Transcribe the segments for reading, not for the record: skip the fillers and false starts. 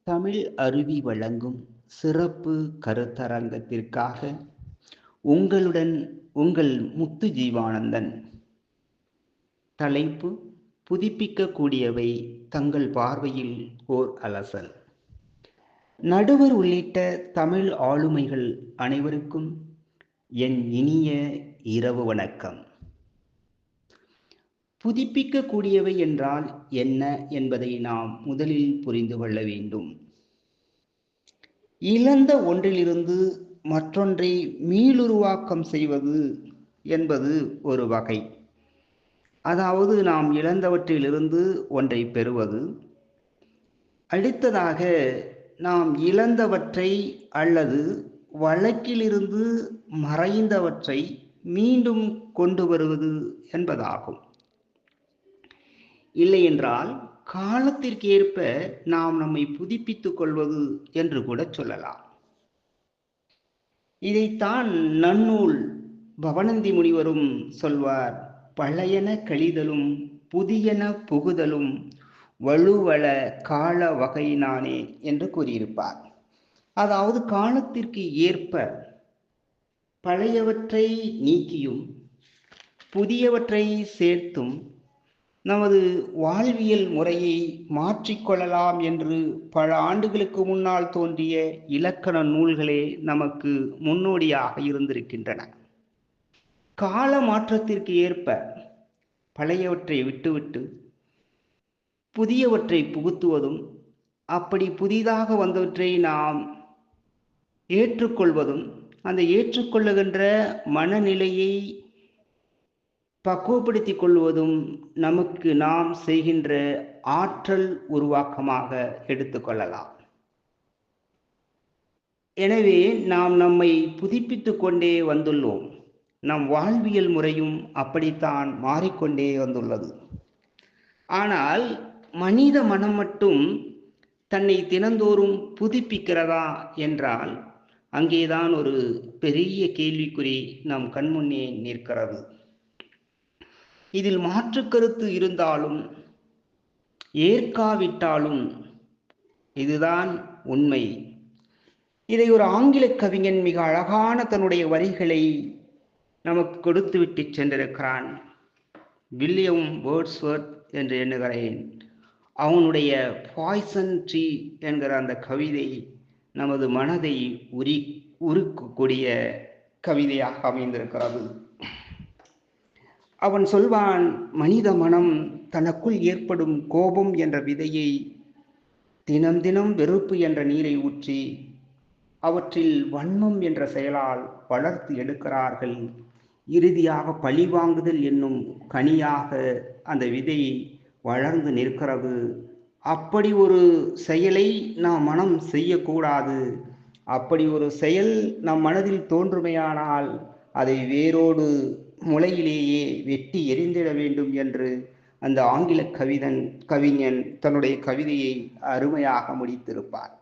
தமிழ் அருவி வழங்கும் சிறப்பு கருத்தரங்கத்திற்காக உங்களுடன் உங்கள் முத்து ஜீவானந்தன். தலைப்பு: புதுப்பிக்கக்கூடியவை தங்கள் பார்வையில் ஓர் அலசல். நடுவர் உள்ளிட்ட தமிழ் ஆளுமைகள் அனைவருக்கும் என் இனிய இரவு வணக்கம். புதுப்பிக்கக்கூடியவை என்றால் என்ன என்பதை நாம் முதலில் புரிந்து கொள்ள வேண்டும். இழந்த ஒன்றிலிருந்து மற்றொன்றை மீளுருவாக்கம் செய்வது என்பது ஒரு வகை. அதாவது நாம் இழந்தவற்றிலிருந்து ஒன்றை பெறுவது. அடுத்ததாக நாம் இழந்தவற்றை அல்லது வழக்கிலிருந்து மறைந்தவற்றை மீண்டும் கொண்டு வருவது என்பதாகும். இல்லையென்றால் காலத்திற்கு ஏற்ப நாம் நம்மை புதுப்பித்துக் கொள்வது என்று கூட சொல்லலாம். இதைத்தான் நன்னூல் பவணந்தி முனிவரும் சொல்வார். பழையன கழிதலும் புதியன புகுதலும் வலுவள கால வகையினானே என்று கூறியிருப்பார். அதாவது காலத்திற்கு ஏற்ப பழையவற்றை நீக்கியும் புதியவற்றை சேர்த்தும் நமது வாழ்வியல் முறையை மாற்றிக்கொள்ளலாம் என்று பல ஆண்டுகளுக்கு முன்னால் தோன்றிய இலக்கண நூல்களே நமக்கு முன்னோடியாக இருந்திருக்கின்றன. கால மாற்றத்திற்கு ஏற்ப பழையவற்றை விட்டுவிட்டு புதியவற்றை புகுத்துவதும், அப்படி புதிதாக வந்தவற்றை நாம் ஏற்றுக்கொள்வதும், அந்த ஏற்றுக்கொள்ளுகின்ற மனநிலையை பக்குவப்படுத்திக் கொள்வதும் நமக்கு நாம் செய்கின்ற ஆற்றல் உருவாக்கமாக எடுத்துக்கொள்ளலாம். எனவே நாம் நம்மை புதுப்பித்துக் கொண்டே வந்துள்ளோம். நம் வாழ்வியல் முறையும் அப்படித்தான் மாறிக்கொண்டே வந்துள்ளது. ஆனால் மனித மனம் மட்டும் தன்னை தினந்தோறும் புதுப்பிக்கிறதா என்றால் அங்கேதான் ஒரு பெரிய கேள்விக்குறி நம் கண்முன்னே நிற்கிறது. இதில் மாற்று கருத்து இருந்தாலும் ஏற்காவிட்டாலும் இதுதான் உண்மை. இதை ஒரு ஆங்கில கவிஞன் மிக அழகான தன்னுடைய வரிகளை நமக்கு கொடுத்து விட்டு சென்றிருக்கிறான். வில்லியம் வேர்ட்ஸ்வர்த் என்று எண்ணுகிறேன். அவனுடைய பாய்சன் ட்ரீ என்கிற அந்த கவிதை நமது மனதை உருக்கக்கூடிய கவிதையாக அமைந்திருக்கிறது. அவன் சொல்வான், மனித மனம் தனக்குள் ஏற்படும் கோபம் என்ற விதையை தினம் தினம் வெறுப்பு என்ற நீரை ஊற்றி அவற்றில் வன்மம் என்ற செயலால் வளர்த்து எடுக்கிறார்கள். இறுதியாக பழிவாங்குதல் என்னும் கனியாக அந்த விதை வளர்ந்து நிற்கிறது. அப்படி ஒரு செயலை நாம் மனம் செய்யக்கூடாது. அப்படி ஒரு செயல் நம் மனதில் தோன்றுமையானால் அதை வேரோடு முளையிலேயே வெட்டி எரிந்திட வேண்டும் என்று அந்த ஆங்கில கவிஞன் தன்னுடைய கவிதையை அருமையாக முடித்திருப்பார்.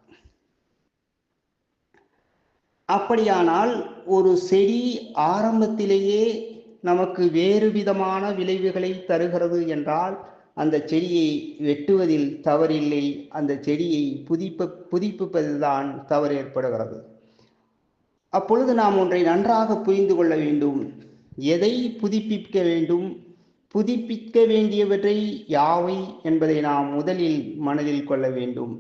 அப்படியானால் ஒரு செடி ஆரம்பத்திலேயே நமக்கு வேறு விதமான விளைவுகளை தருகிறது என்றால் அந்த செடியை வெட்டுவதில் தவறில்லை. அந்த செடியை புதுப்பிப்பதில்தான் தவறு ஏற்படுகிறது. அப்பொழுது நாம் ஒன்றை நன்றாக புரிந்து கொள்ள வேண்டும். எதை புதுப்பிக்க வேண்டும், புதுப்பிக்க வேண்டியவற்றை யாவை என்பதை நாம் முதலில் மனதில் கொள்ள வேண்டும்.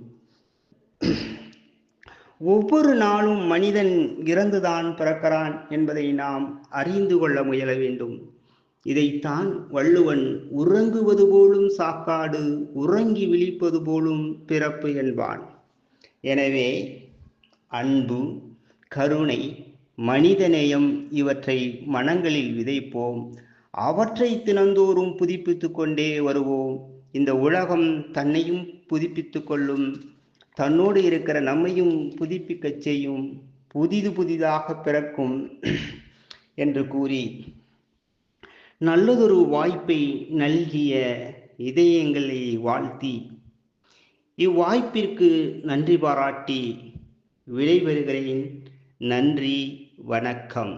ஒவ்வொரு நாளும் மனிதன் இறந்துதான் பிறக்கிறான் என்பதை நாம் அறிந்து கொள்ள முயல வேண்டும். இதைத்தான் வள்ளுவன் உறங்குவது போலும் சாக்காடு, உறங்கி விழிப்பது போலும் பிறப்பு என்பான். எனவே அன்பு, கருணை, மனிதநேயம் இவற்றை மனங்களில் விதைப்போம். அவற்றை தினந்தோறும் புதுப்பித்து கொண்டே வருவோம். இந்த உலகம் தன்னையும் புதுப்பித்து கொள்ளும், தன்னோடு இருக்கிற நம்மையும் புதுப்பிக்க செய்யும், புதிதாக பிறக்கும் என்று கூறி நல்லதொரு வாய்ப்பை நல்கிய இதயங்களை வாழ்த்தி இவ்வாய்ப்பிற்கு நன்றி பாராட்டி விடைபெறுகிறேன். நன்றி, வணக்கம்.